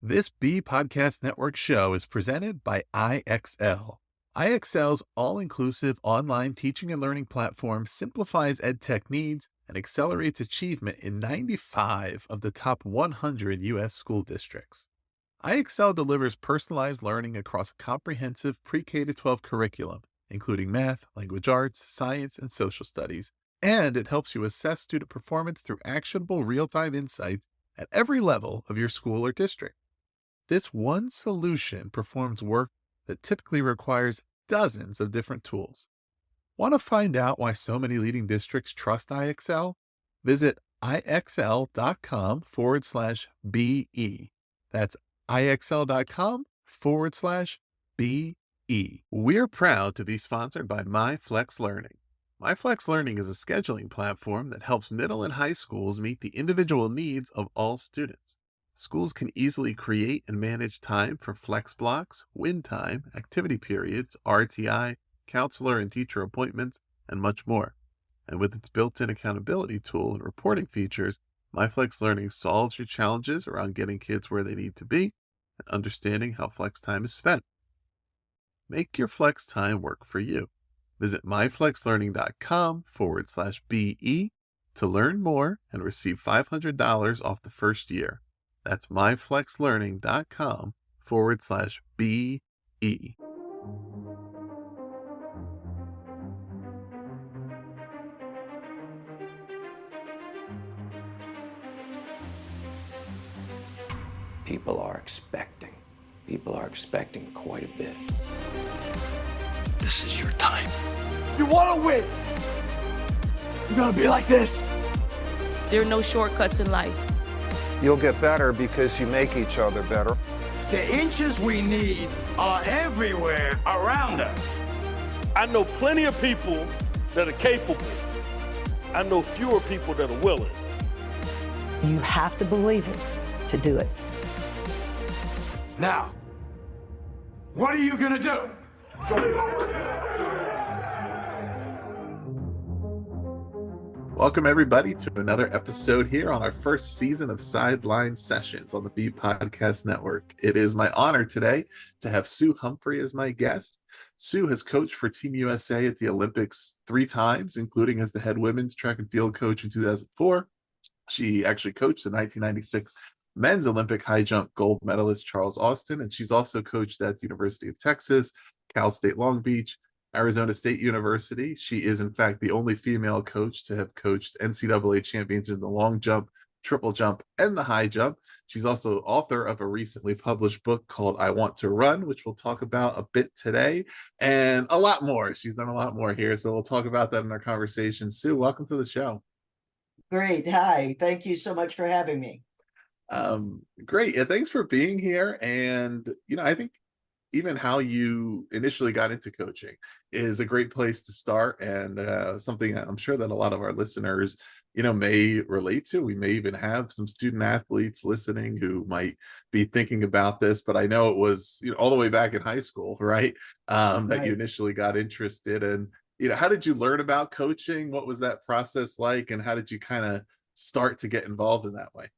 This B Podcast Network show is presented by IXL. IXL's all-inclusive online teaching and learning platform simplifies edtech needs and accelerates achievement in 95 of the top 100 U.S. school districts. IXL delivers personalized learning across a comprehensive pre-K-12 curriculum, including math, language arts, science, and social studies, and it helps you assess student performance through actionable real-time insights at every level of your school or district. This one solution performs work that typically requires dozens of different tools. Want to find out why so many leading districts trust IXL? Visit ixl.com/BE. That's ixl.com/BE. We're proud to be sponsored by MyFlex Learning. MyFlex Learning is a scheduling platform that helps middle and high schools meet the individual needs of all students. Schools can easily create and manage time for flex blocks, win time, activity periods, RTI, counselor and teacher appointments, and much more. And with its built-in accountability tool and reporting features, MyFlex Learning solves your challenges around getting kids where they need to be and understanding how flex time is spent. Make your flex time work for you. Visit myflexlearning.com/BE to learn more and receive $500 off the first year. That's myflexlearning.com/BE. People are expecting quite a bit. This is your time. You want to win. You're going to be like this. There are no shortcuts in life. You'll get better because you make each other better. The inches we need are everywhere around us. I know plenty of people that are capable. I know fewer people that are willing. You have to believe it to do it. Now, what are you going to do? Welcome, everybody, to another episode here on our first season of Sideline Sessions on the B Podcast Network. It is my honor today to have Sue Humphrey as my guest. Sue has coached for Team USA at the Olympics 3 times, including as the head women's track and field coach in 2004. She actually coached the 1996 men's Olympic high jump gold medalist Charles Austin, and she's also coached at the University of Texas, Cal State Long Beach, Arizona State University. She is, in fact, the only female coach to have coached NCAA champions in the long jump, triple jump, and the high jump. She's also author of a recently published book called I Want to Run, which we'll talk about a bit today, and a lot more. She's done a lot more here, so we'll talk about that in our conversation. Sue, welcome to the show. Great. Hi. Thank you so much for having me. Great. Yeah, thanks for being here. And, I think even how you initially got into coaching is a great place to start, and something I'm sure that a lot of our listeners, may relate to. We may even have some student athletes listening who might be thinking about this, but I know it was, all the way back in high school, right? That you initially got interested in. How did you learn about coaching? What was that process like? And how did you kind of start to get involved in that way?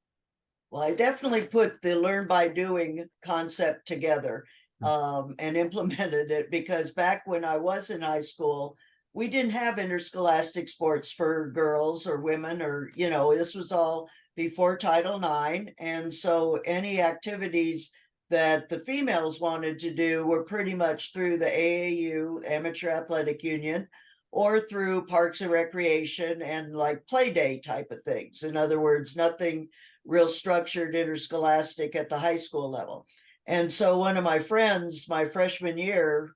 Well, I definitely put the learn by doing concept together and implemented it, because back when I was in high school, we didn't have interscholastic sports for girls or women, or, this was all before Title IX. And so any activities that the females wanted to do were pretty much through the AAU, Amateur Athletic Union, or through Parks and Recreation and like play day type of things. In other words, nothing real structured interscholastic at the high school level. And so one of my friends, my freshman year,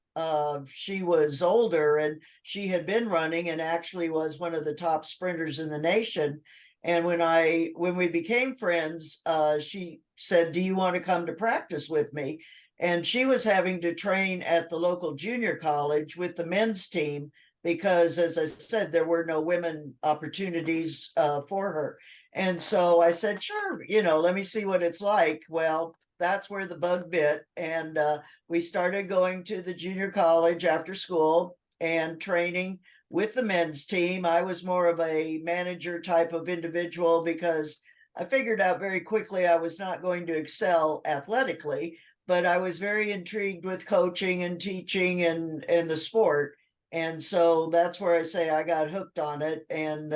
she was older and she had been running and actually was one of the top sprinters in the nation. And when we became friends, she said, "Do you want to come to practice with me?" And she was having to train at the local junior college with the men's team because, as I said, there were no women opportunities for her. And so I said, "Sure, let me see what it's like." Well, that's where the bug bit. And we started going to the junior college after school and training with the men's team. I was more of a manager type of individual because I figured out very quickly I was not going to excel athletically, but I was very intrigued with coaching and teaching and the sport. And so that's where I say I got hooked on it, and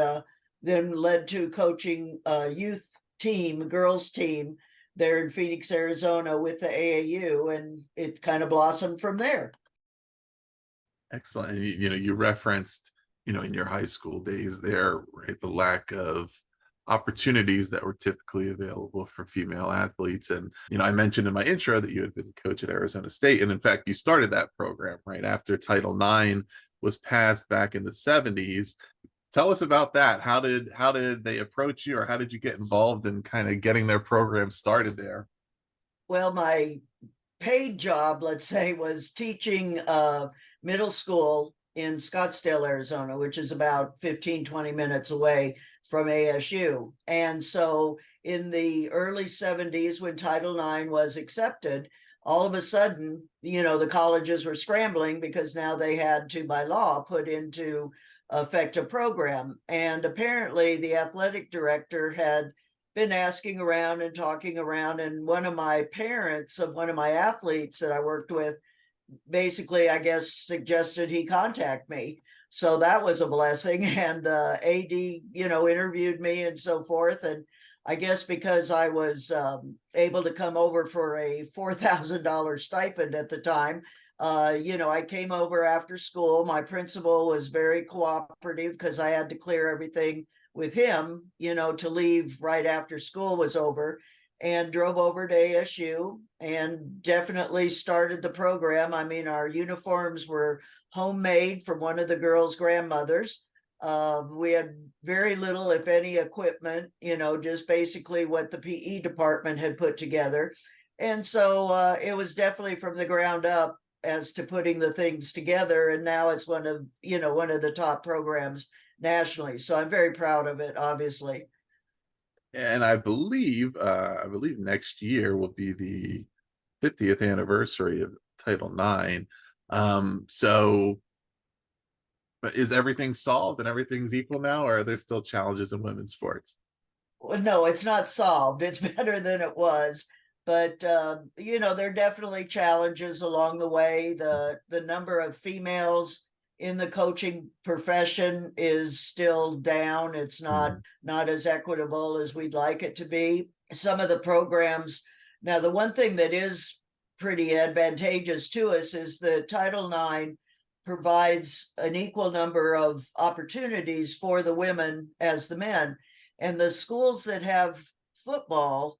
then led to coaching a youth team, girls team there in Phoenix, Arizona with the AAU, and it kind of blossomed from there. Excellent. And you referenced, in your high school days there, right, the lack of opportunities that were typically available for female athletes. And, I mentioned in my intro that you had been a coach at Arizona State. And in fact, you started that program right after Title IX was passed back in the 70s. Tell us about that. How did they approach you, or how did you get involved in kind of getting their program started there? Well, my paid job, let's say, was teaching middle school in Scottsdale, Arizona, which is about 15-20 minutes away from ASU. And so in the early 70s, when Title IX was accepted, all of a sudden, the colleges were scrambling because now they had to, by law, put into effect a program. And apparently the athletic director had been asking around and talking around, and one of my parents of one of my athletes that I worked with basically, I guess, suggested he contact me. So that was a blessing. And AD, interviewed me and so forth. And I guess because I was able to come over for a $4,000 stipend at the time, I came over after school. My principal was very cooperative because I had to clear everything with him, to leave right after school was over, and drove over to ASU and definitely started the program. I mean, our uniforms were homemade from one of the girls' grandmothers. We had very little, if any, equipment, just basically what the PE department had put together. And so it was definitely from the ground up as to putting the things together. And now it's one of the top programs nationally. So I'm very proud of it, obviously. And I believe next year will be the 50th anniversary of Title IX. So is everything solved and everything's equal now, or are there still challenges in women's sports? Well, no, it's not solved. It's better than it was. But there are definitely challenges along the way. The number of females in the coaching profession is still down. It's not as equitable as we'd like it to be. Some of the programs, now the one thing that is pretty advantageous to us is the Title IX provides an equal number of opportunities for the women as the men. And the schools that have football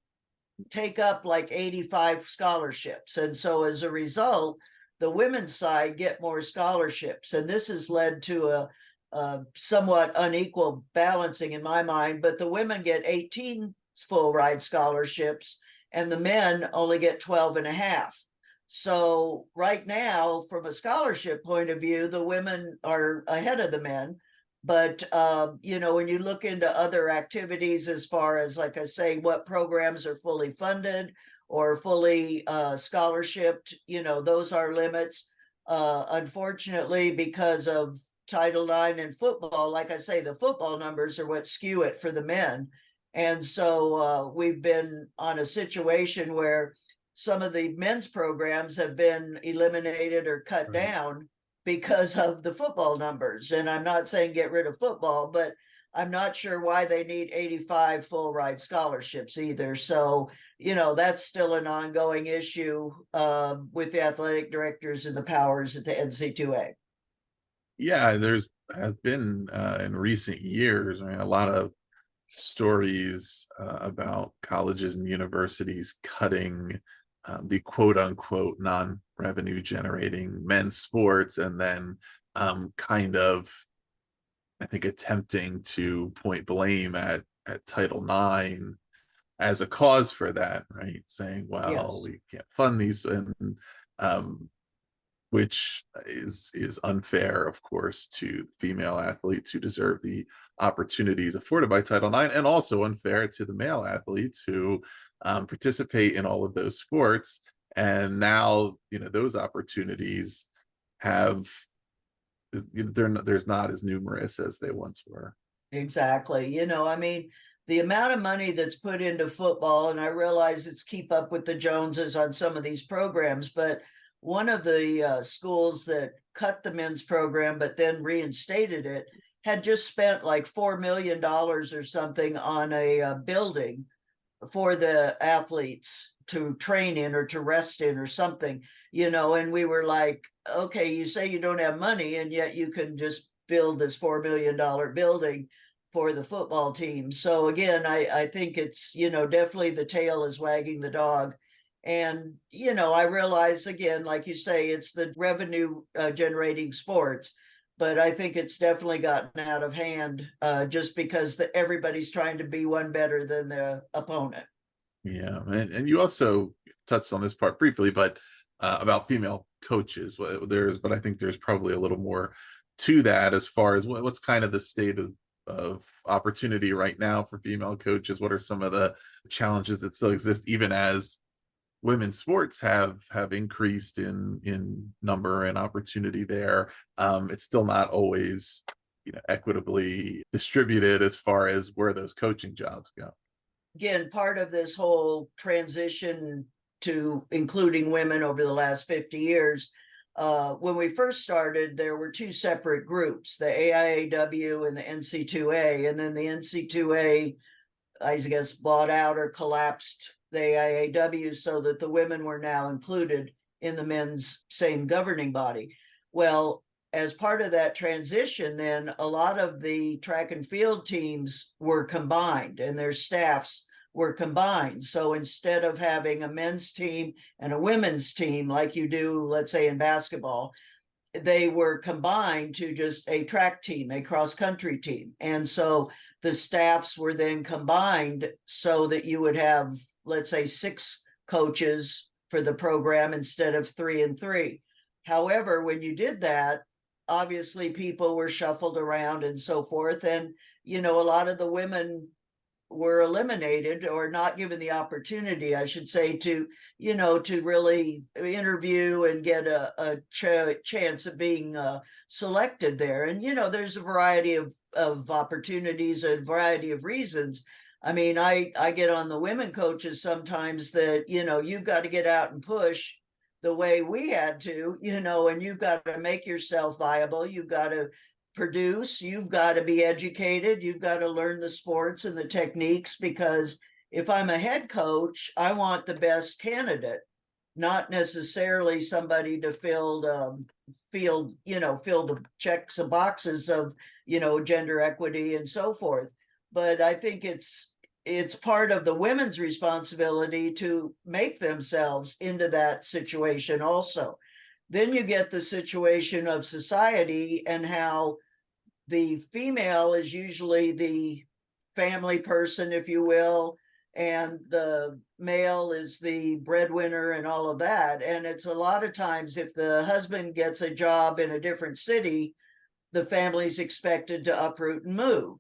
take up like 85 scholarships. And so as a result, the women's side get more scholarships. And this has led to a somewhat unequal balancing in my mind, but the women get 18 full ride scholarships and the men only get 12 and a half. So right now, from a scholarship point of view, the women are ahead of the men. But, when you look into other activities, as far as, like I say, what programs are fully funded or fully scholarshiped, those are limits. Unfortunately, because of Title IX and football, like I say, the football numbers are what skew it for the men. And so we've been on a situation where some of the men's programs have been eliminated or cut down because of the football numbers. And I'm not saying get rid of football, but I'm not sure why they need 85 full ride scholarships either. So, that's still an ongoing issue with the athletic directors and the powers at the NCAA. Yeah, has been in recent years, a lot of stories about colleges and universities cutting the quote unquote non-revenue generating men's sports, and then kind of, I think, attempting to point blame at Title IX as a cause for that, right? Saying, well, Yes. we can't fund these, and which is unfair, of course, to female athletes who deserve the opportunities afforded by Title IX, and also unfair to the male athletes who participate in all of those sports. And now, those opportunities there's not as numerous as they once were. Exactly. the amount of money that's put into football, and I realize it's keep up with the Joneses on some of these programs, but one of the schools that cut the men's program but then reinstated it had just spent like $4 million or something on a building for the athletes to train in or to rest in or something, and we were like, okay, you say you don't have money and yet you can just build this $4 million building for the football team. So again, I think it's, definitely the tail is wagging the dog. And, I realize, again, like you say, it's the revenue generating sports, but I think it's definitely gotten out of hand just because everybody's trying to be one better than the opponent. Yeah, and you also touched on this part briefly, but about female coaches. But I think there's probably a little more to that as far as what's kind of the state of opportunity right now for female coaches. What are some of the challenges that still exist, even as women's sports have increased in number and opportunity there? It's still not always equitably distributed as far as where those coaching jobs go. Again, part of this whole transition to including women over the last 50 years, when we first started, there were two separate groups, the AIAW and the NC2A, and then the NC2A, I guess, bought out or collapsed the AIAW so that the women were now included in the men's same governing body. Well, as part of that transition, then a lot of the track and field teams were combined and their staffs were combined. So instead of having a men's team and a women's team like you do, let's say in basketball, they were combined to just a track team, a cross-country team. And so the staffs were then combined so that you would have, let's say, 6 coaches for the program instead of 3 and 3. However, when you did that, obviously people were shuffled around and so forth. And, a lot of the women were eliminated or not given the opportunity, I should say, to really interview and get a chance of being selected there. And, there's a variety of opportunities, a variety of reasons. I mean, I get on the women coaches sometimes that, you've got to get out and push the way we had to, and you've got to make yourself viable. You've got to produce, you've got to be educated, you've got to learn the sports and the techniques, because if I'm a head coach, I want the best candidate, not necessarily somebody to fill the checks and boxes of, gender equity and so forth. But I think it's part of the women's responsibility to make themselves into that situation also. Then you get the situation of society and how the female is usually the family person, if you will, and the male is the breadwinner and all of that. And it's a lot of times if the husband gets a job in a different city, the family's expected to uproot and move.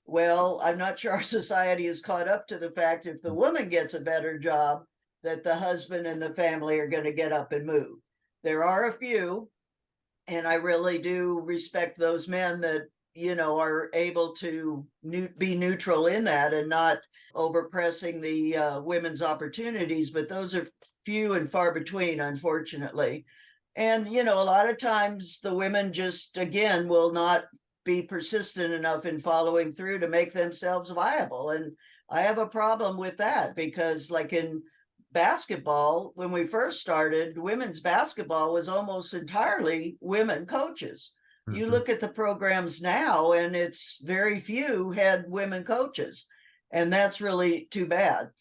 Well, I'm not sure our society is caught up to the fact if the woman gets a better job, that the husband and the family are going to get up and move. There are a few, and I really do respect those men that, are able to be neutral in that and not overpressing the women's opportunities, but those are few and far between, unfortunately. And, a lot of times the women just, again, will not be persistent enough in following through to make themselves viable. And I have a problem with that because, like in basketball, when we first started, women's basketball was almost entirely women coaches. Mm-hmm. You look at the programs now and it's very few had women coaches, and that's really too bad.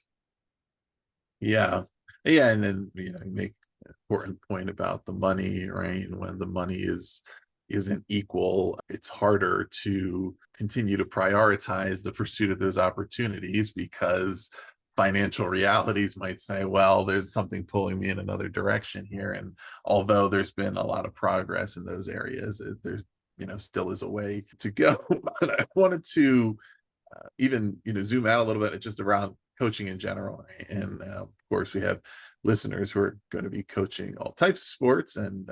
Yeah. And then you make an important point about the money, right? And when the money isn't equal, it's harder to continue to prioritize the pursuit of those opportunities because financial realities might say, well, there's something pulling me in another direction here. And although there's been a lot of progress in those areas, there's still is a way to go. But I wanted to even zoom out a little bit just around coaching in general. And of course we have listeners who are going to be coaching all types of sports and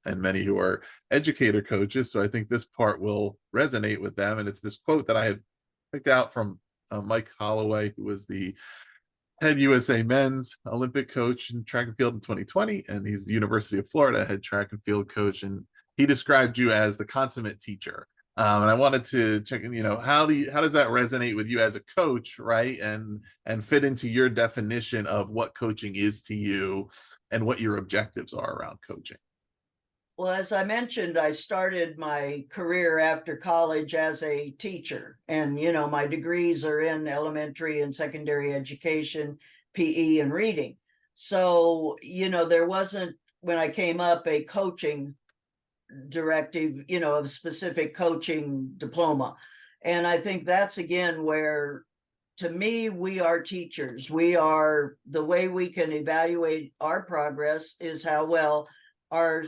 many who are educator coaches. So I think this part will resonate with them. And it's this quote that I had picked out from Mike Holloway, who was the head USA men's Olympic coach in track and field in 2020, and he's the University of Florida head track and field coach. And he described you as the consummate teacher. And I wanted to check in, how does that resonate with you as a coach, right? And fit into your definition of what coaching is to you and what your objectives are around coaching. Well, as I mentioned, I started my career after college as a teacher. And, my degrees are in elementary and secondary education, PE, and reading. So, there wasn't, when I came up, a coaching directive, a specific coaching diploma. And I think that's, again, where, to me, we are teachers. The way we can evaluate our progress is how well our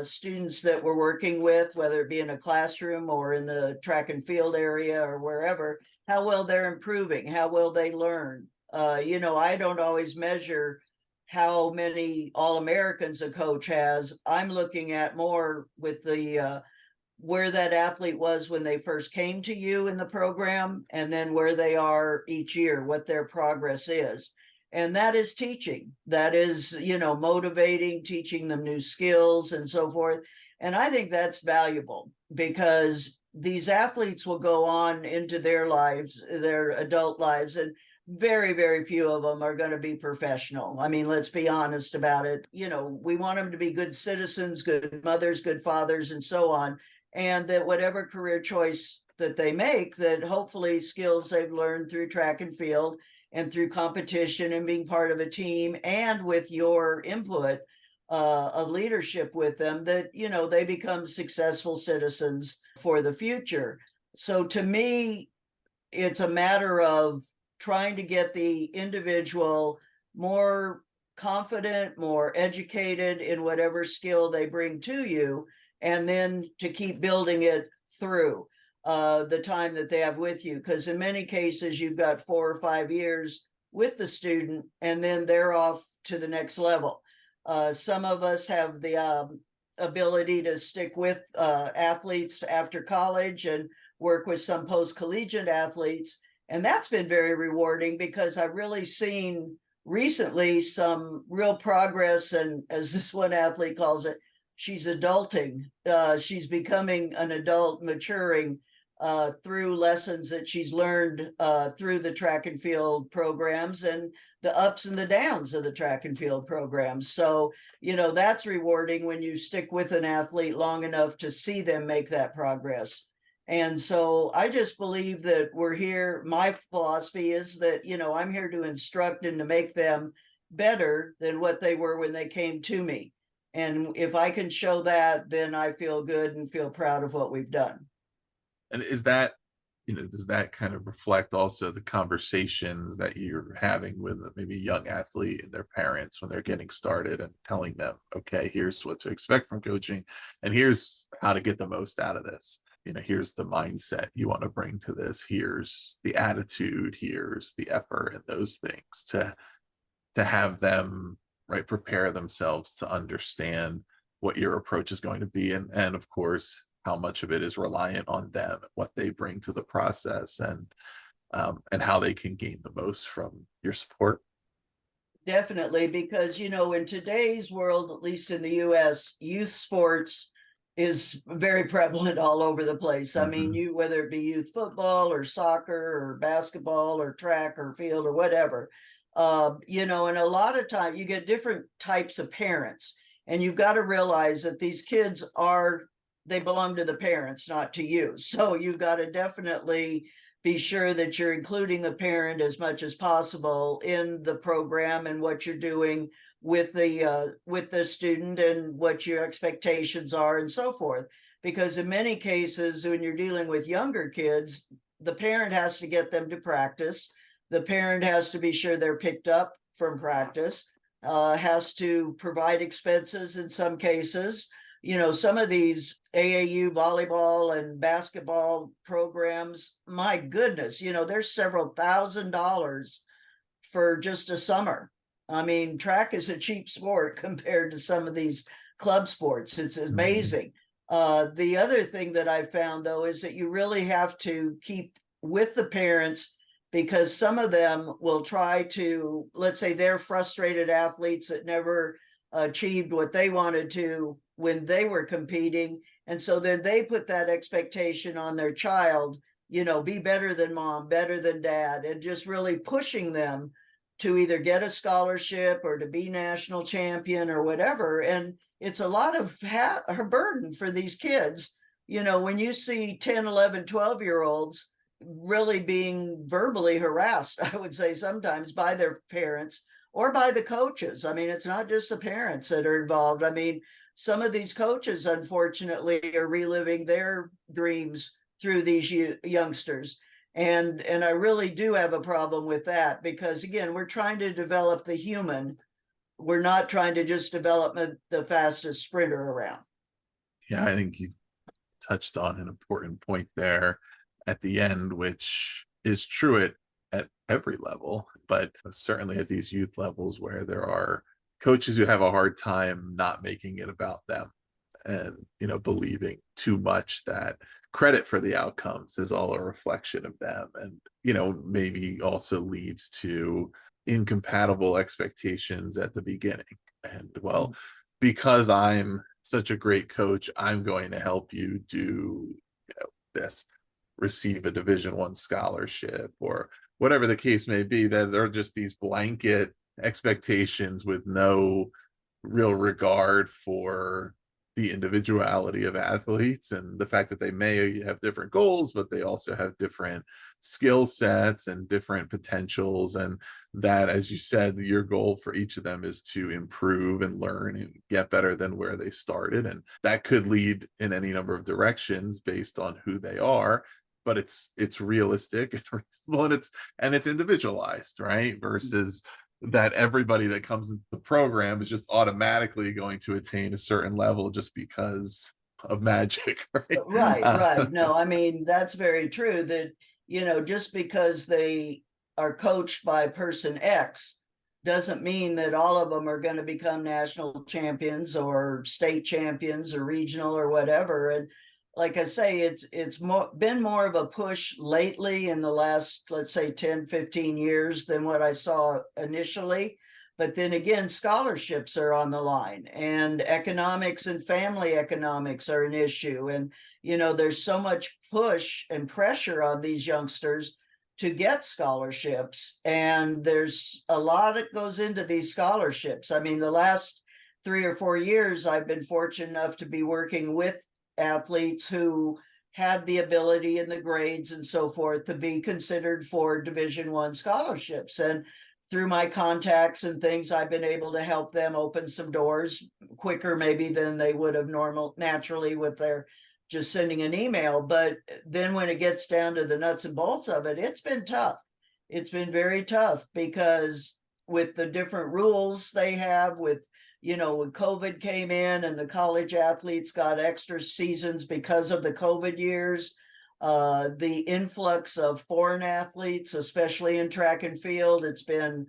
students that we're working with, whether it be in a classroom or in the track and field area or wherever, how well they're improving, how well they learn. I don't always measure how many All-Americans a coach has. I'm looking at more with the where that athlete was when they first came to you in the program, and then where they are each year, what their progress is. And that is teaching. That is, motivating, teaching them new skills and so forth. And I think that's valuable, because these athletes will go on into their lives, their adult lives, and very, very few of them are going to be professional. I mean, let's be honest about it. We want them to be good citizens, good mothers, good fathers, and so on. And that whatever career choice that they make, that hopefully skills they've learned through track and field and through competition and being part of a team, and with your input of leadership with them, that, they become successful citizens for the future. So to me, it's a matter of trying to get the individual more confident, more educated in whatever skill they bring to you, and then to keep building it through the time that they have with you. Because in many cases, you've got 4 or 5 years with the student, and then they're off to the next level. Some of us have the ability to stick with athletes after college and work with some post-collegiate athletes. And that's been very rewarding, because I've really seen recently some real progress. And as this one athlete calls it, she's adulting. She's becoming an adult, maturing through lessons that she's learned through the track and field programs and the ups and the downs of the track and field programs. So, that's rewarding when you stick with an athlete long enough to see them make that progress. And so I just believe that we're here. My philosophy is that, I'm here to instruct and to make them better than what they were when they came to me. And if I can show that, then I feel good and feel proud of what we've done. And is that, does that kind of reflect also the conversations that you're having with maybe a young athlete and their parents when they're getting started, and telling them, okay, here's what to expect from coaching, and here's how to get the most out of this. Here's the mindset you want to bring to this. Here's the attitude. Here's the effort, and those things to have them, right, prepare themselves to understand what your approach is going to be, and of course how much of it is reliant on them, what they bring to the process, and how they can gain the most from your support. Definitely, because in today's world, at least in the US, youth sports is very prevalent all over the place. I mean, whether it be youth football or soccer or basketball or track or field or whatever, and a lot of time you get different types of parents, and you've got to realize that these kids they belong to the parents, not to you. So you've got to definitely be sure that you're including the parent as much as possible in the program and what you're doing with the student and what your expectations are and so forth. Because in many cases, when you're dealing with younger kids, the parent has to get them to practice. The parent has to be sure they're picked up from practice, has to provide expenses in some cases. Some of these AAU volleyball and basketball programs, my goodness, there's several $1,000s for just a summer. I mean, track is a cheap sport compared to some of these club sports. It's amazing. The other thing that I found, though, is that you really have to keep with the parents because some of them will try to, let's say they're frustrated athletes that never achieved what they wanted to when they were competing. And so then they put that expectation on their child, be better than mom, better than dad, and just really pushing them to either get a scholarship or to be national champion or whatever. And it's a lot of her burden for these kids. When you see 10, 11, 12-year-olds really being verbally harassed, I would say sometimes by their parents or by the coaches. I mean, it's not just the parents that are involved. I mean, some of these coaches, unfortunately, are reliving their dreams through these youngsters. And I really do have a problem with that because, again, we're trying to develop the human. We're not trying to just develop the fastest sprinter around. Yeah, I think you touched on an important point there at the end, which is true at every level, but certainly at these youth levels where there are coaches who have a hard time not making it about them and, believing too much that credit for the outcomes is all a reflection of them. And, maybe also leads to incompatible expectations at the beginning. And well, because I'm such a great coach, I'm going to help you do, this, receive a Division I scholarship or whatever the case may be, that there are just these blanket expectations with no real regard for the individuality of athletes and the fact that they may have different goals, but they also have different skill sets and different potentials. And that, as you said, your goal for each of them is to improve and learn and get better than where they started. And that could lead in any number of directions based on who they are, but it's realistic and reasonable, and it's individualized, right? Versus that everybody that comes into the program is just automatically going to attain a certain level just because of magic, right? Right. No, I mean, that's very true that, just because they are coached by person X doesn't mean that all of them are going to become national champions or state champions or regional or whatever. And like I say, it's been more of a push lately in the last, let's say 10, 15 years than what I saw initially. But then again, scholarships are on the line, and economics and family economics are an issue. And, there's so much push and pressure on these youngsters to get scholarships. And there's a lot that goes into these scholarships. I mean, the last 3 or 4 years, I've been fortunate enough to be working with athletes who had the ability and the grades and so forth to be considered for Division I scholarships. And through my contacts and things, I've been able to help them open some doors quicker maybe than they would have naturally with their just sending an email. But then when it gets down to the nuts and bolts of it, it's been tough. It's been very tough because with the different rules they have with, when COVID came in and the college athletes got extra seasons because of the COVID years, the influx of foreign athletes, especially in track and field, it's been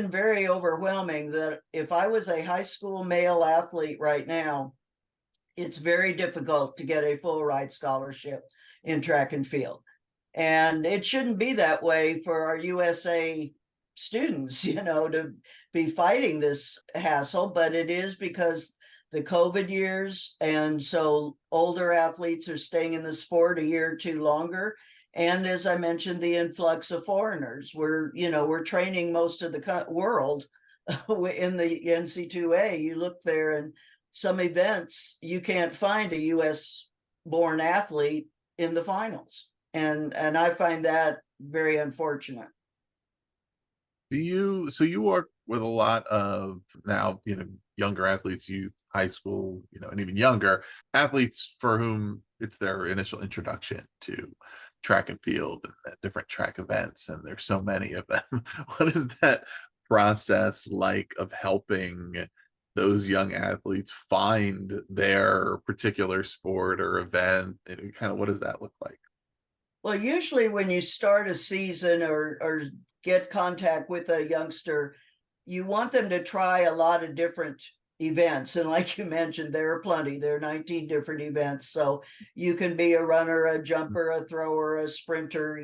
very overwhelming. That if I was a high school male athlete right now, it's very difficult to get a full ride scholarship in track and field. And it shouldn't be that way for our USA students, to be fighting this hassle, but it is because the COVID years. And so older athletes are staying in the sport a year or two longer. And as I mentioned, the influx of foreigners. We're training most of the world in the NCAA. You look there and some events, you can't find a US born athlete in the finals. And I find that very unfortunate. So you work with a lot of now, younger athletes, youth, high school, and even younger athletes for whom it's their initial introduction to track and field and different track events. And there's so many of them. What is that process like of helping those young athletes find their particular sport or event? And kind of what does that look like? Well, usually when you start a season or get contact with a youngster, you want them to try a lot of different events. And like you mentioned, there are plenty. There are 19 different events. So you can be a runner, a jumper, a thrower, a sprinter,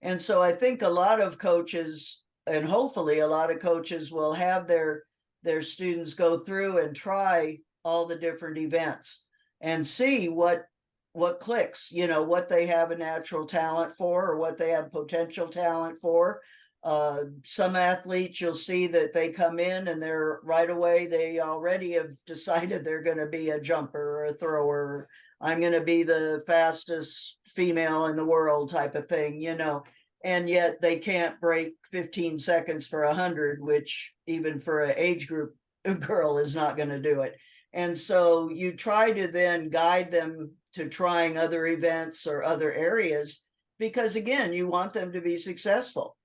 And so I think a lot of coaches, and hopefully a lot of coaches, will have their students go through and try all the different events and see what clicks, what they have a natural talent for or what they have potential talent for. Some athletes, you'll see that they come in and they're right away, they already have decided they're going to be a jumper or a thrower. I'm going to be the fastest female in the world type of thing, and yet they can't break 15 seconds for 100, which even for an age group girl is not going to do it. And so you try to then guide them to trying other events or other areas, because again, you want them to be successful.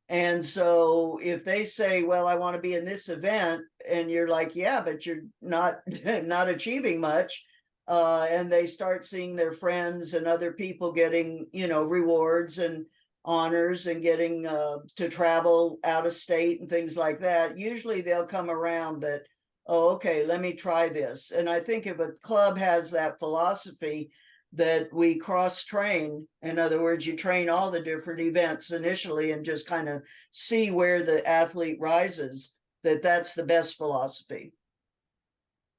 And so if they say, well, I want to be in this event, and you're like, yeah, but you're not achieving much. And they start seeing their friends and other people getting, rewards and honors and getting to travel out of state and things like that. Usually they'll come around that, oh, okay, let me try this. And I think if a club has that philosophy that we cross train, in other words, you train all the different events initially and just kind of see where the athlete rises, that's the best philosophy.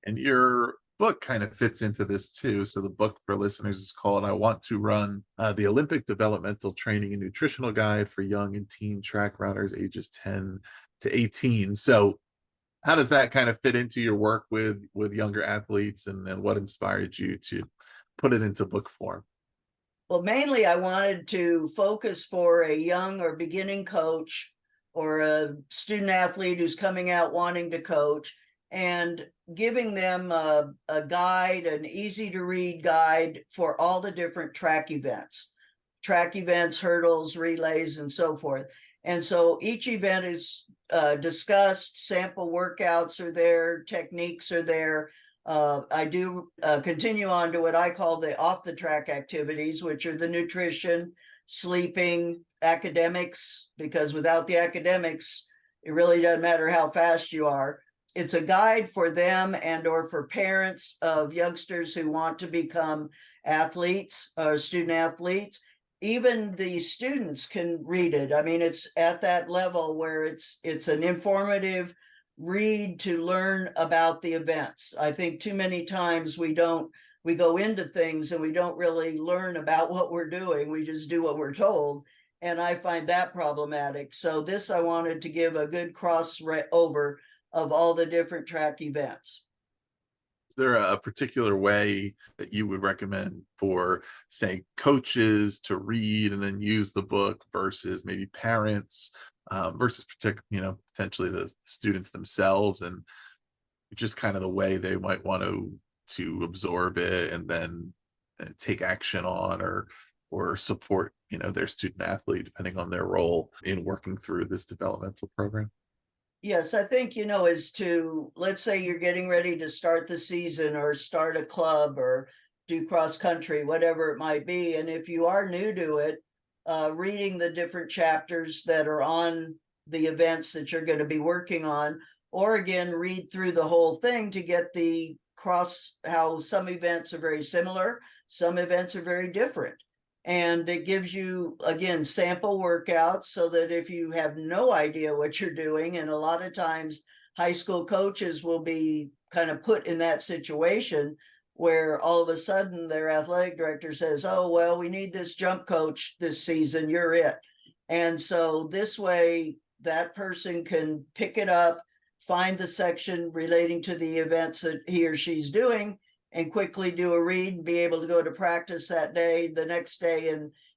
And your book kind of fits into this too. So the book for listeners is called I Want to Run, the Olympic Developmental Training and Nutritional Guide for Young and Teen Track Runners ages 10 to 18. So how does that kind of fit into your work with younger athletes, and what inspired you to put it into book form? Well, mainly I wanted to focus for a young or beginning coach or a student athlete who's coming out wanting to coach, and giving them a guide, an easy to read guide for all the different track events, hurdles, relays, and so forth. And so each event is discussed, sample workouts are there, techniques are there. I do continue on to what I call the off the track activities, which are the nutrition, sleeping, academics, because without the academics, it really doesn't matter how fast you are. It's a guide for them and or for parents of youngsters who want to become athletes or student athletes. Even the students can read it. I mean, it's at that level where it's an informative read to learn about the events. I think too many times we go into things and we don't really learn about what we're doing. We just do what we're told. And I find that problematic. So this, I wanted to give a good crossover of all the different track events. Is there a particular way that you would recommend for, say, coaches to read and then use the book versus maybe parents, versus potentially the students themselves, and just kind of the way they might want to absorb it and then take action on or support their student athlete depending on their role in working through this developmental program? Yes, I think, is to, let's say you're getting ready to start the season or start a club or do cross country, whatever it might be. And if you are new to it, reading the different chapters that are on the events that you're going to be working on, or again, read through the whole thing to get the how some events are very similar, some events are very different. And it gives you, again, sample workouts so that if you have no idea what you're doing, and a lot of times high school coaches will be kind of put in that situation where all of a sudden their athletic director says, oh, well, we need this jump coach this season, you're it. And so this way, that person can pick it up, find the section relating to the events that he or she's doing, and quickly do a read and be able to go to practice that day, the next day,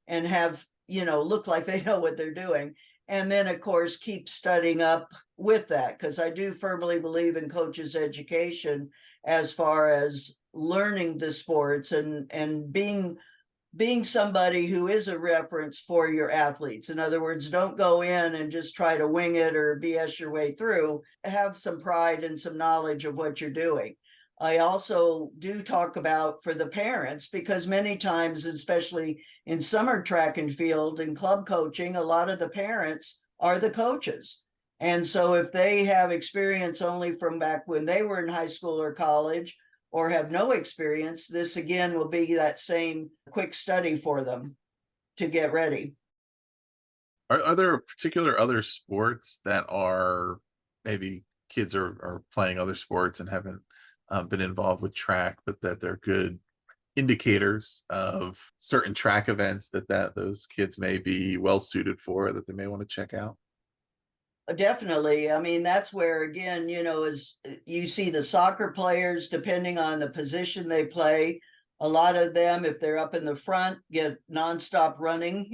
and have, look like they know what they're doing. And then, of course, keep studying up with that, because I do firmly believe in coaches' education as far as learning the sports and being somebody who is a reference for your athletes. In other words, don't go in and just try to wing it or BS your way through. Have some pride and some knowledge of what you're doing. I also do talk about for the parents, because many times, especially in summer track and field and club coaching, a lot of the parents are the coaches. And so if they have experience only from back when they were in high school or college, or have no experience, this again will be that same quick study for them to get ready. Are there particular other sports that are maybe kids are playing other sports and haven't been involved with track, but that they're good indicators of certain track events that those kids may be well suited for, that they may want to check out? Definitely. I mean, that's where, again, as you see the soccer players, depending on the position they play, a lot of them, if they're up in the front, get nonstop running,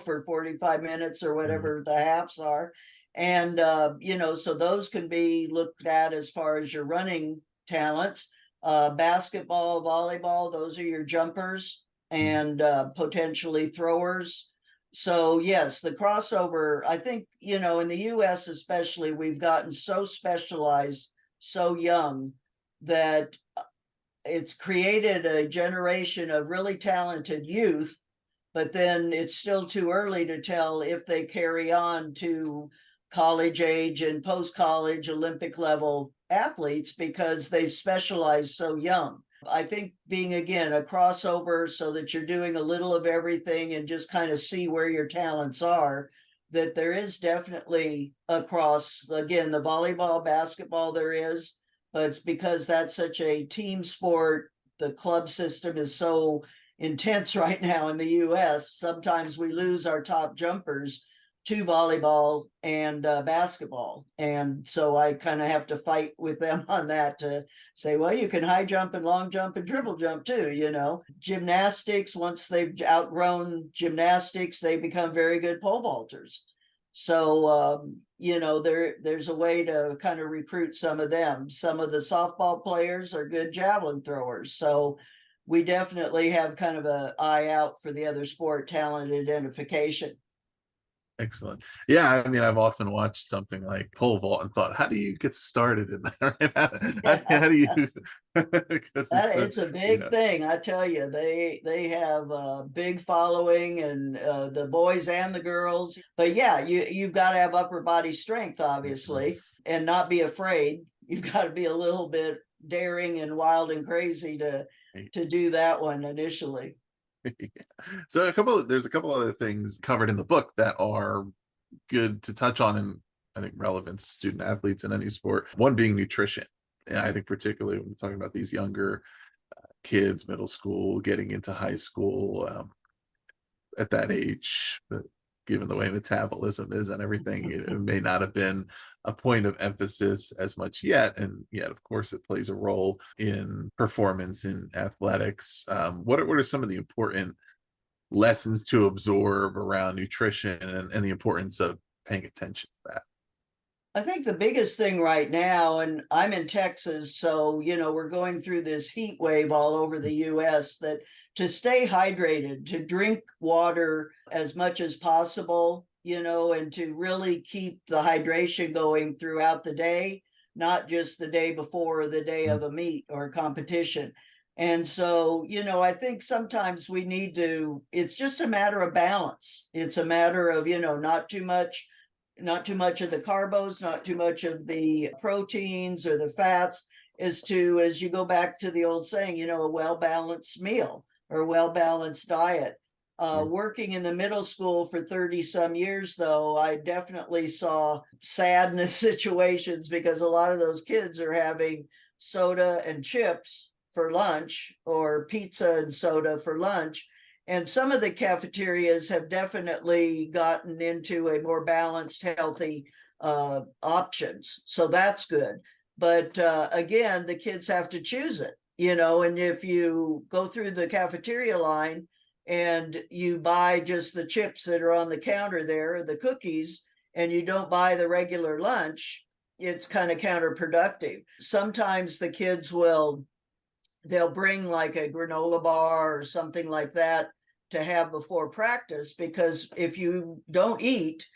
for 45 minutes or whatever the halves are. And, so those can be looked at as far as your running talents. Basketball, volleyball, those are your jumpers and potentially throwers. So yes, the crossover, I think, in the US especially, we've gotten so specialized so young that it's created a generation of really talented youth, but then it's still too early to tell if they carry on to college age and post-college Olympic level athletes because they've specialized so young. I think being, again, a crossover so that you're doing a little of everything and just kind of see where your talents are, that there is definitely across, again, the volleyball, basketball there is, but it's because that's such a team sport. The club system is so intense right now in the US. Sometimes we lose our top jumpers to volleyball and basketball. And so I kind of have to fight with them on that to say, well, you can high jump and long jump and triple jump too, Gymnastics, once they've outgrown gymnastics, they become very good pole vaulters. So, there's a way to kind of recruit some of them. Some of the softball players are good javelin throwers. So we definitely have kind of an eye out for the other sport talent identification. Excellent. Yeah, I mean, I've often watched something like pole vault and thought, how do you get started in that? Right? How do you? Because It's a big thing, I tell you. They have a big following, and the boys and the girls. But yeah, you've got to have upper body strength, obviously, and not be afraid. You've got to be a little bit daring and wild and crazy to do that one initially. So there's a couple other things covered in the book that are good to touch on, and I think relevant to student athletes in any sport. One being nutrition. And I think particularly when we're talking about these younger kids, middle school, getting into high school at that age, but given the way metabolism is and everything, it may not have been a point of emphasis as much yet. And yet, of course, it plays a role in performance in athletics. What are some of the important lessons to absorb around nutrition and the importance of paying attention to that? I think the biggest thing right now, and I'm in Texas, so, we're going through this heat wave all over the US, that to stay hydrated, to drink water as much as possible, and to really keep the hydration going throughout the day, not just the day before or the day of a meet or a competition. And so, I think sometimes we need to, it's just a matter of balance. It's a matter of, not too much of the carbos, not too much of the proteins or the fats, as you go back to the old saying, a well-balanced meal or a well-balanced diet. Working in the middle school for 30 some years, though, I definitely saw sadness situations because a lot of those kids are having soda and chips for lunch or pizza and soda for lunch. And some of the cafeterias have definitely gotten into a more balanced, healthy options. So that's good. But again, the kids have to choose it, and if you go through the cafeteria line and you buy just the chips that are on the counter there, the cookies, and you don't buy the regular lunch, it's kind of counterproductive. Sometimes the kids they'll bring like a granola bar or something like that to have before practice, because if you don't eat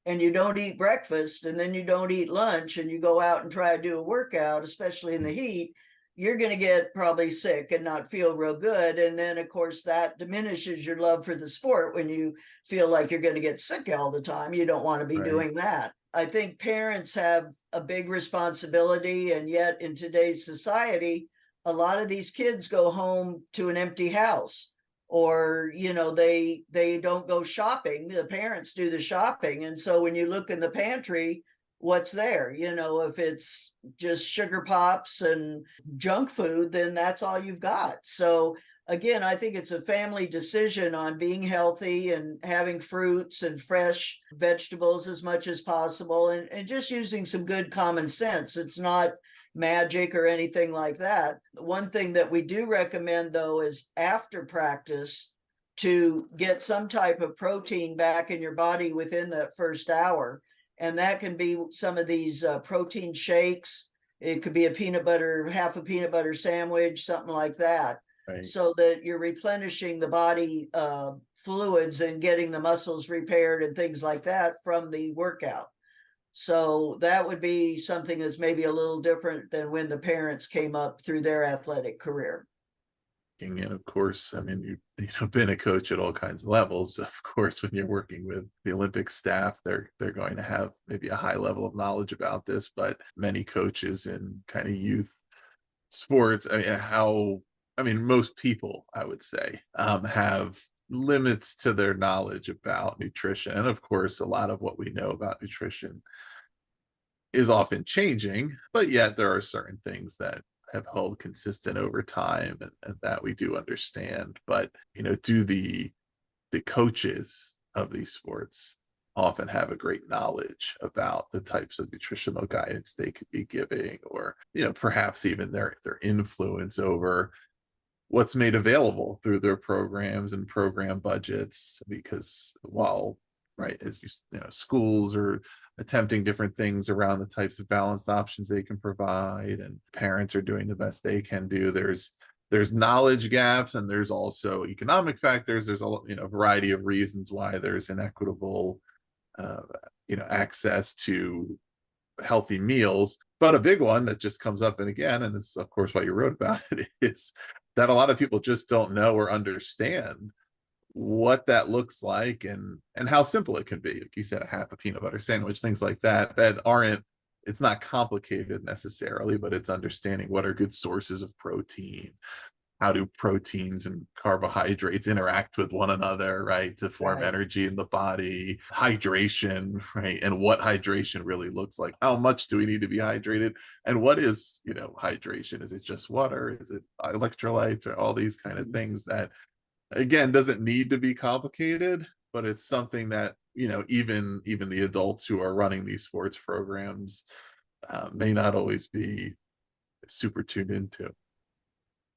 and you don't eat breakfast and then you don't eat lunch and you go out and try to do a workout, especially in the heat, you're going to get probably sick and not feel real good. And then, of course, that diminishes your love for the sport when you feel like you're going to get sick all the time. You don't want to be doing that. I think parents have a big responsibility, and yet in today's society, a lot of these kids go home to an empty house. or they don't go shopping, the parents do the shopping, and so when you look in the pantry, what's there? If it's just sugar pops and junk food, then that's all you've got. So again, I think it's a family decision on being healthy and having fruits and fresh vegetables as much as possible, and just using some good common sense. It's not magic or anything like that. One thing that we do recommend, though, is after practice to get some type of protein back in your body within that first hour. And that can be some of these protein shakes. It could be half a peanut butter sandwich, something like that. Right. So that you're replenishing the body fluids and getting the muscles repaired and things like that from the workout. So that would be something that's maybe a little different than when the parents came up through their athletic career. And of course, I mean, you've been a coach at all kinds of levels. Of course, when you're working with the Olympic staff, they're going to have maybe a high level of knowledge about this, but many coaches in kind of youth sports, most people, I would say, have limits to their knowledge about nutrition. And of course, a lot of what we know about nutrition is often changing, but yet there are certain things that have held consistent over time, and that we do understand. But do the coaches of these sports often have a great knowledge about the types of nutritional guidance they could be giving, or perhaps even their influence over what's made available through their programs and program budgets? Because while, right, as schools are attempting different things around the types of balanced options they can provide, and parents are doing the best they can do, there's knowledge gaps, and there's also economic factors. There's a variety of reasons why there's inequitable access to healthy meals. But a big one that just comes up and again, and this is of course why you wrote about it, is that a lot of people just don't know or understand what that looks like, and how simple it can be. Like you said, a half a peanut butter sandwich, things like that aren't, it's not complicated necessarily, but it's understanding what are good sources of protein, how do proteins and carbohydrates interact with one another, right, to form energy in the body, hydration, right, and what hydration really looks like. How much do we need to be hydrated, and what is hydration? Is it just water? Is it electrolytes? Or all these kind of things that, again, doesn't need to be complicated, but it's something that even the adults who are running these sports programs may not always be super tuned into.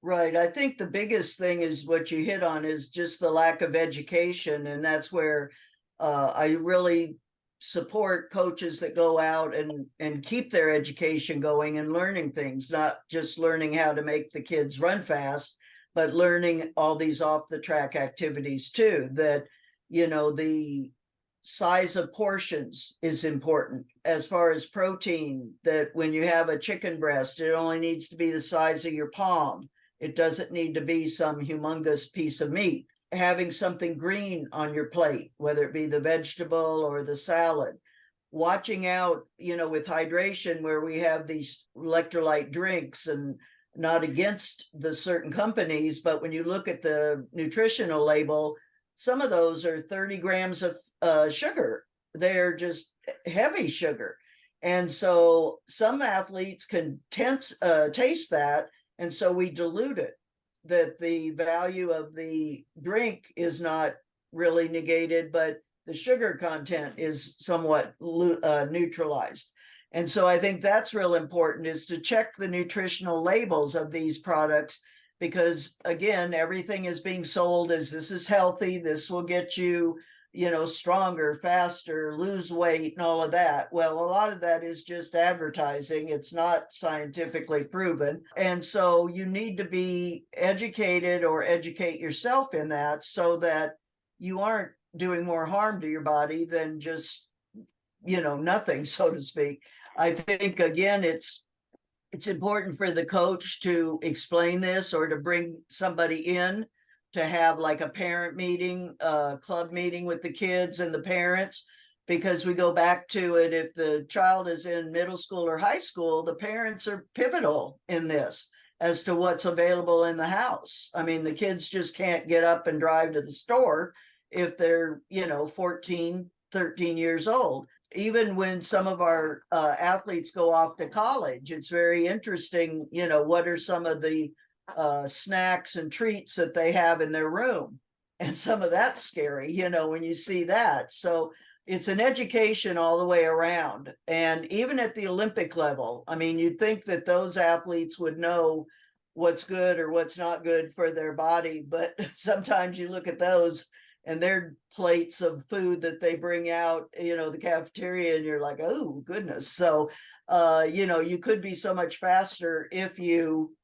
Right. I think the biggest thing is what you hit on, is just the lack of education. And that's where I really support coaches that go out and keep their education going and learning things, not just learning how to make the kids run fast, but learning all these off the track activities too. That, the size of portions is important. As far as protein, that when you have a chicken breast, it only needs to be the size of your palm. It doesn't need to be some humongous piece of meat. Having something green on your plate, whether it be the vegetable or the salad. Watching out, with hydration, where we have these electrolyte drinks, and not against the certain companies, but when you look at the nutritional label, some of those are 30 grams of sugar. They're just heavy sugar. And so some athletes can taste that, and so we dilute it, that the value of the drink is not really negated, but the sugar content is somewhat neutralized. And so I think that's real important, is to check the nutritional labels of these products, because again, everything is being sold as this is healthy, this will get you, stronger, faster, lose weight, and all of that. Well, a lot of that is just advertising. It's not scientifically proven. And so you need to be educated or educate yourself in that, so that you aren't doing more harm to your body than just, nothing, so to speak. I think, again, it's important for the coach to explain this, or to bring somebody in to have like a parent meeting, club meeting with the kids and the parents, because we go back to it. If the child is in middle school or high school, the parents are pivotal in this. as to what's available in the house. I mean, the kids just can't get up and drive to the store if they're, 14, 13 years old. Even when some of our athletes go off to college, it's very interesting, what are some of the snacks and treats that they have in their room. And some of that's scary, when you see that. So it's an education all the way around. And even at the Olympic level, I mean, you'd think that those athletes would know what's good or what's not good for their body. But sometimes you look at those and their plates of food that they bring out, the cafeteria, and you're like, oh, goodness. So, you could be so much faster if you,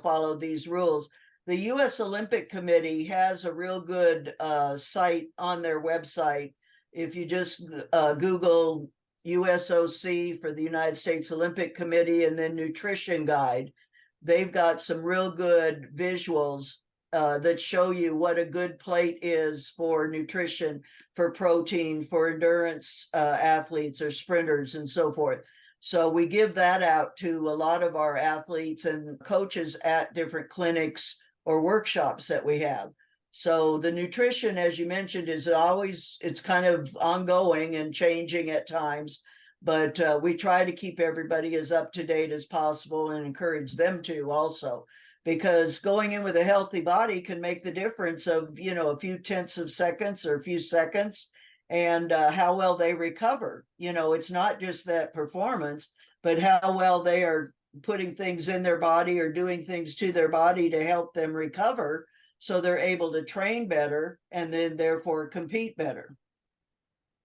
follow these rules. The U.S. Olympic Committee has a real good site on their website. If you just Google USOC for the United States Olympic Committee and then Nutrition Guide, they've got some real good visuals that show you what a good plate is for nutrition, for protein, for endurance athletes or sprinters and so forth. So we give that out to a lot of our athletes and coaches at different clinics or workshops that we have. So the nutrition, as you mentioned, is always, it's kind of ongoing and changing at times, but we try to keep everybody as up to date as possible and encourage them to also, because going in with a healthy body can make the difference of, a few tenths of seconds or a few seconds and how well they recover. It's not just that performance, but how well they are putting things in their body or doing things to their body to help them recover, so they're able to train better and then therefore compete better.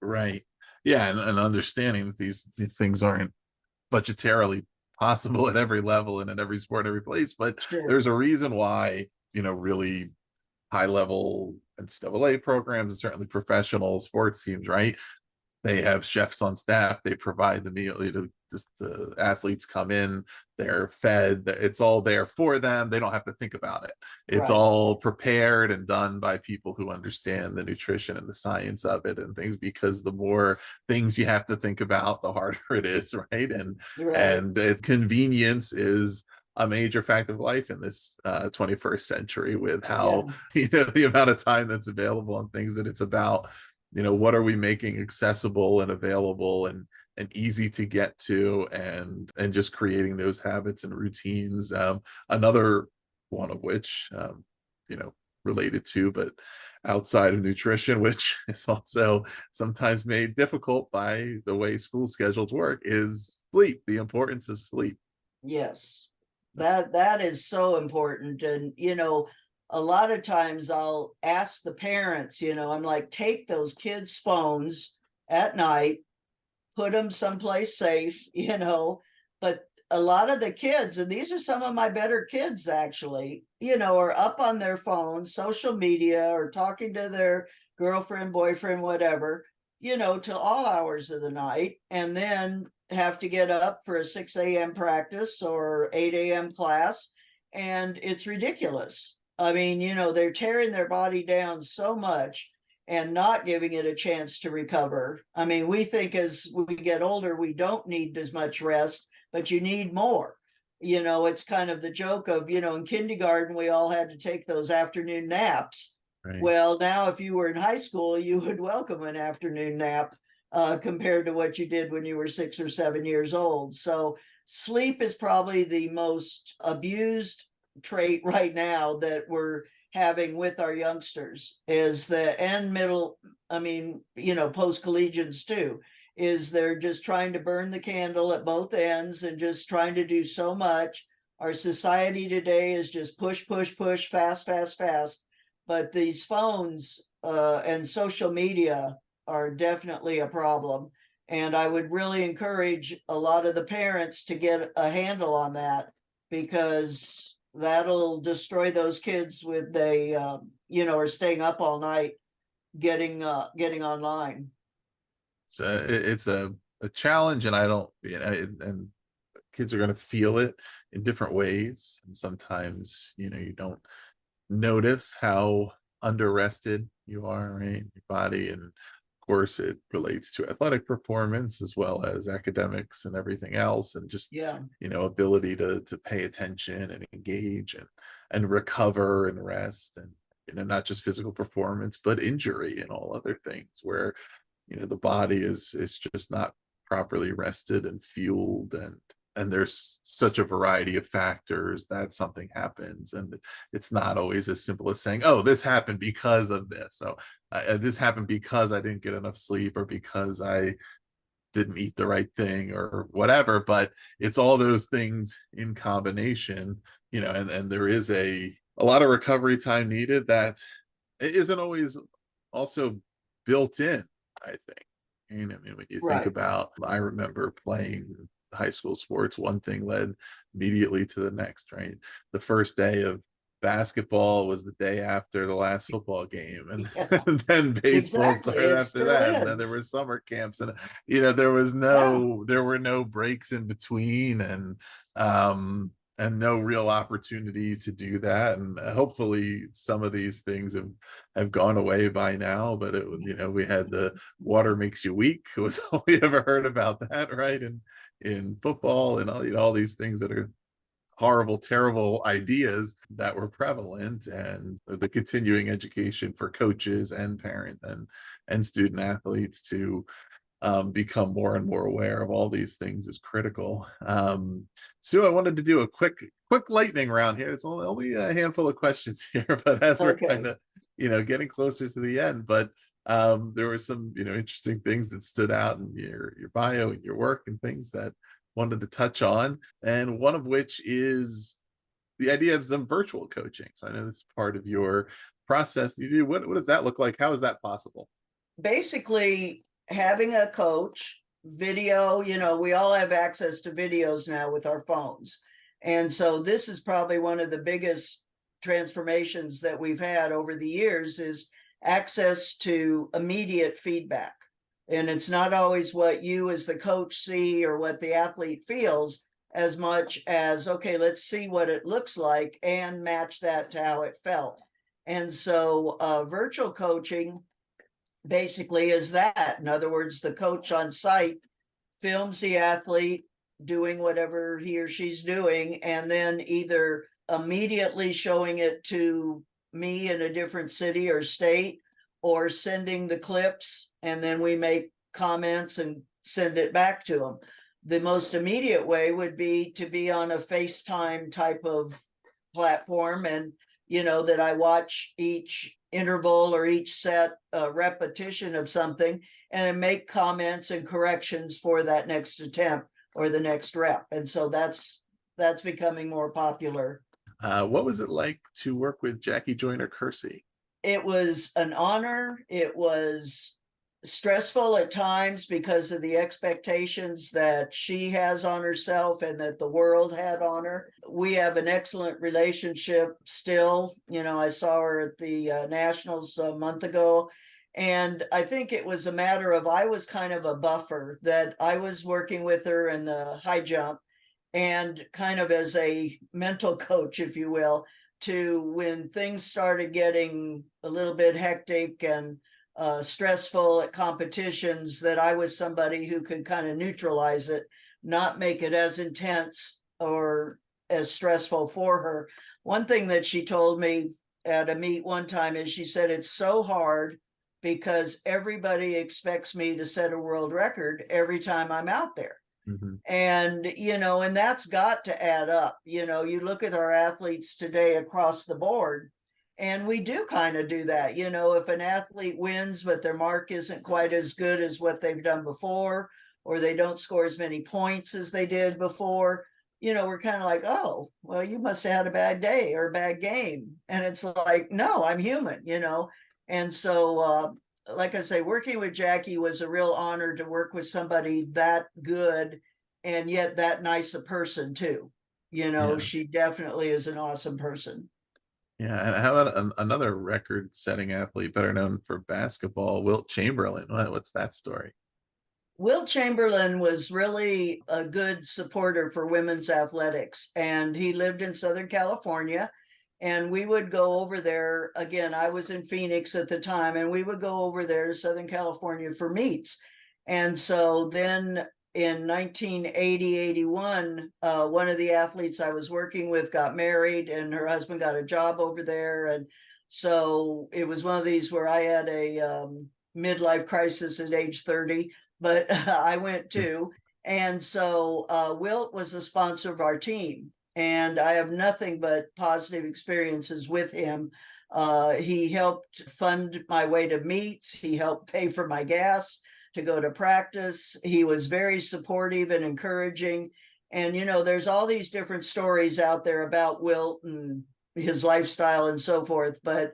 Right. Yeah. And understanding that these things aren't budgetarily possible at every level and at every sport, every place, but Sure. there's a reason why, really high level NCAA programs and certainly professional sports teams, right? They have chefs on staff. They provide the meal. The athletes come in, they're fed. It's all there for them. They don't have to think about it. It's Right. all prepared and done by people who understand the nutrition and the science of it and things, because the more things you have to think about, the harder it is, right? And convenience is a major fact of life in this 21st century, with how, the amount of time that's available and things that it's about. What are we making accessible and available and easy to get to, and just creating those habits and routines. Another one of which, related to, but outside of nutrition, which is also sometimes made difficult by the way school schedules work, is sleep, the importance of sleep. Yes, that is so important. And, a lot of times I'll ask the parents, I'm like, take those kids' phones at night, put them someplace safe, but a lot of the kids, and these are some of my better kids actually, are up on their phones, social media, or talking to their girlfriend, boyfriend, whatever, till all hours of the night, and then have to get up for a 6 a.m. practice or 8 a.m. class. And it's ridiculous. I mean, they're tearing their body down so much and not giving it a chance to recover. I mean, we think as we get older, we don't need as much rest, but you need more. It's kind of the joke of, in kindergarten, we all had to take those afternoon naps. Right. Well, now if you were in high school, you would welcome an afternoon nap compared to what you did when you were 6 or 7 years old. So sleep is probably the most abused trait right now that we're having with our youngsters, is the end middle, post collegians too, is they're just trying to burn the candle at both ends and just trying to do so much. Our society today is just push, fast. But these phones and social media are definitely a problem. And I would really encourage a lot of the parents to get a handle on that, because that'll destroy those kids with they are staying up all night getting online. So it's a challenge, and I don't, and kids are going to feel it in different ways, and sometimes you don't notice how under rested you are, right? Your body, and of course, it relates to athletic performance as well as academics and everything else, and just Yeah. ability to pay attention and engage and recover and rest, and not just physical performance but injury and all other things where the body is just not properly rested and fueled, and there's such a variety of factors that something happens, and it's not always as simple as saying, oh, this happened because of this. So this happened because I didn't get enough sleep, or because I didn't eat the right thing, or whatever. But it's all those things in combination, and there is a lot of recovery time needed that isn't always also built in, I think. And I mean, when you think Right. about, I remember playing high school sports, one thing led immediately to the next, right? The first day of basketball was the day after the last football game, and, Yeah, and then baseball exactly. started It after still that, and then there is. were summer camps, and there were no breaks in between, and no real opportunity to do that. And hopefully some of these things have gone away by now. But it was, we had the water makes you weak. Was all we ever heard about that, right? And in football, and all these things that are horrible, terrible ideas that were prevalent, and the continuing education for coaches and parents and student athletes to become more and more aware of all these things is critical. Sue, I wanted to do a quick lightning round here. It's only a handful of questions here, but as we're kind Okay. of getting closer to the end, but there were some interesting things that stood out in your bio and your work and things that wanted to touch on, and one of which is the idea of some virtual coaching. So I know this is part of your process. You do what does that look like? How is that possible? Basically, having a coach, video, we all have access to videos now with our phones. And so this is probably one of the biggest transformations that we've had over the years, is access to immediate feedback. And it's not always what you as the coach see or what the athlete feels, as much as, okay, let's see what it looks like and match that to how it felt. And so virtual coaching basically is that. In other words, the coach on site films the athlete doing whatever he or she's doing, and then either immediately showing it to me in a different city or state, or sending the clips, and then we make comments and send it back to them. The most immediate way would be to be on a FaceTime type of platform, and that I watch each interval or each set repetition of something, and make comments and corrections for that next attempt or the next rep. And so that's becoming more popular. What was it like to work with Jackie Joyner-Kersee? It was an honor. It was stressful at times because of the expectations that she has on herself and that the world had on her. We have an excellent relationship still. I saw her at the Nationals a month ago, and I think it was a matter of, I was kind of a buffer, that I was working with her in the high jump, and kind of as a mental coach, if you will, to when things started getting a little bit hectic and stressful at competitions, that I was somebody who could kind of neutralize it, not make it as intense or as stressful for her. One thing that she told me at a meet one time is, she said, it's so hard because everybody expects me to set a world record every time I'm out there. Mm-hmm. And, and that's got to add up. You look at our athletes today across the board, and we do kind of do that. If an athlete wins, but their mark isn't quite as good as what they've done before, or they don't score as many points as they did before, we're kind of like, oh, well, you must have had a bad day or a bad game. And it's like, no, I'm human, And so, like I say, working with Jackie was a real honor, to work with somebody that good and yet that nice a person too. Yeah. She definitely is an awesome person. Yeah, and how about another record-setting athlete, better known for basketball, Wilt Chamberlain? What's that story? Wilt Chamberlain was really a good supporter for women's athletics, and he lived in Southern California. And we would go over there again. I was in Phoenix at the time, and we would go over there to Southern California for meets. And so then in 1980, 81, one of the athletes I was working with got married, and her husband got a job over there. And so it was one of these where I had a midlife crisis at age 30, but I went too. And so Wilt was the sponsor of our team. And I have nothing but positive experiences with him. He helped fund my way to meets. He helped pay for my gas to go to practice. He was very supportive and encouraging. And, you know, there's all these different stories out there about Wilt and his lifestyle and so forth, but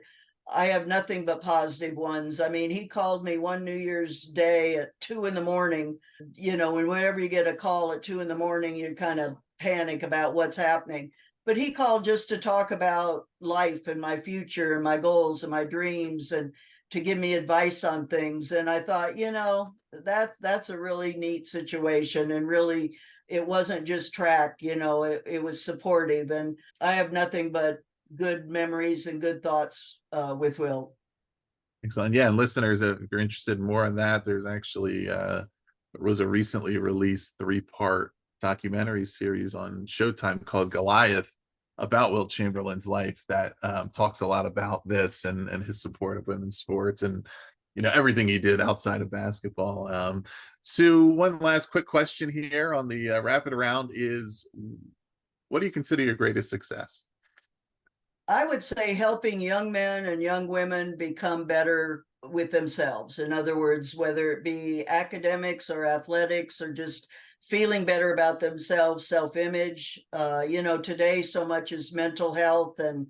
I have nothing but positive ones. I mean, he called me one New Year's Day at 2 a.m. You know, and whenever you get a call at 2 a.m, you kind of panic about what's happening. But he called just to talk about life and my future and my goals and my dreams, and to give me advice on things. And I thought, you know, that's a really neat situation. And really, it wasn't just track, you know, it was supportive. And I have nothing but good memories and good thoughts with Will. Excellent. Yeah, and listeners, if you're interested in more on that, there's actually there was a recently released 3-part documentary series on Showtime called Goliath, about Wilt Chamberlain's life, that talks a lot about this and his support of women's sports, and you know, everything he did outside of basketball. Sue, one last quick question here on the rapid round is, what do you consider your greatest success? I would say helping young men and young women become better with themselves. In other words, whether it be academics or athletics or just feeling better about themselves, self-image. You know, today so much is mental health and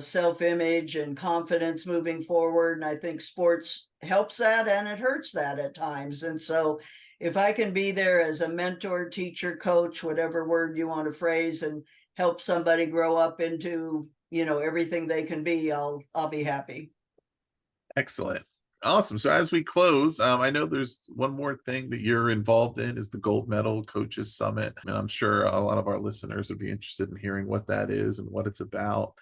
self-image and confidence moving forward. And I think sports helps that, and it hurts that at times. And so if I can be there as a mentor, teacher, coach, whatever word you want to phrase, and help somebody grow up into, you know, everything they can be, I'll be happy. Excellent. Awesome. So as we close, I know there's one more thing that you're involved in, is the Gold Medal Coaches Summit. And I'm sure a lot of our listeners would be interested in hearing what that is and what it's about.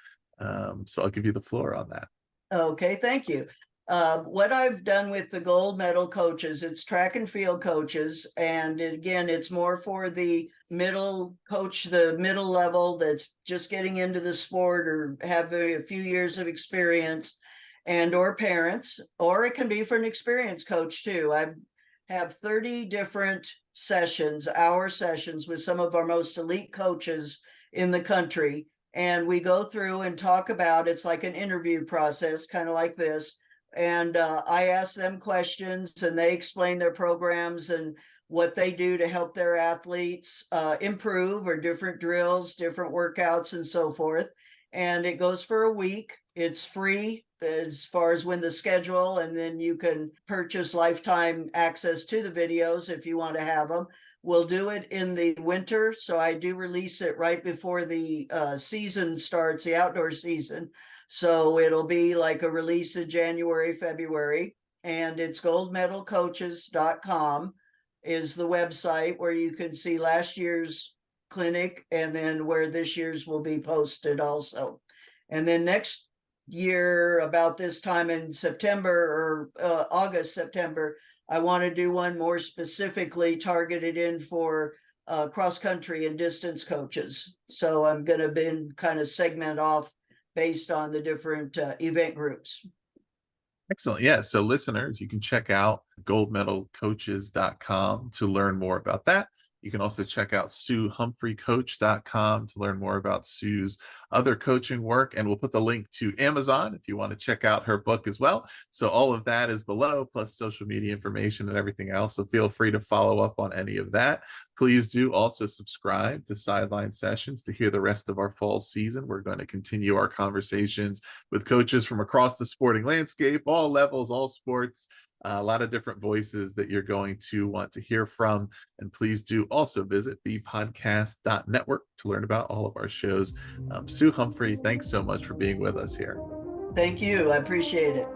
So I'll give you the floor on that. Okay, thank you. What I've done with the Gold Medal coaches, it's track and field coaches. And again, it's more for the middle coach, the middle level that's just getting into the sport or have a few years of experience, and or parents, or it can be for an experienced coach too. I have 30 different sessions, hour sessions with some of our most elite coaches in the country. And we go through and talk about, it's like an interview process, kind of like this. And I ask them questions, and they explain their programs and what they do to help their athletes improve, or different drills, different workouts, and so forth. And it goes for a week. It's free as far as when the schedule, and then you can purchase lifetime access to the videos if you want to have them. We'll do it in the winter, so I do release it right before the season starts, the outdoor season. So it'll be like a release in January, February, and it's goldmedalcoaches.com is the website where you can see last year's clinic, and then where this year's will be posted also. And then next year, about this time in September or August, September, I want to do one more specifically targeted in for cross country and distance coaches. So I'm going to kind of segment off based on the different event groups. Excellent. Yeah. So listeners, you can check out goldmedalcoaches.com to learn more about that. You can also check out SueHumphreyCoach.com to learn more about Sue's other coaching work. And we'll put the link to Amazon if you want to check out her book as well. So all of that is below, plus social media information and everything else. So feel free to follow up on any of that. Please do also subscribe to Sideline Sessions to hear the rest of our fall season. We're going to continue our conversations with coaches from across the sporting landscape, all levels, all sports. A lot of different voices that you're going to want to hear from. And please do also visit bpodcast.network to learn about all of our shows. Sue Humphrey, thanks so much for being with us here. Thank you. I appreciate it.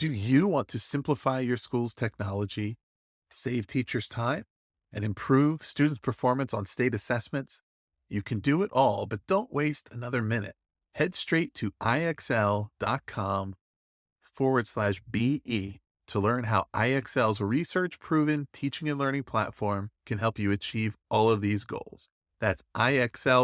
Do you want to simplify your school's technology, save teachers time, and improve students' performance on state assessments? You can do it all, but don't waste another minute. Head straight to ixl.com/BE to learn how IXL's research-proven teaching and learning platform can help you achieve all of these goals. That's IXL.com/BE.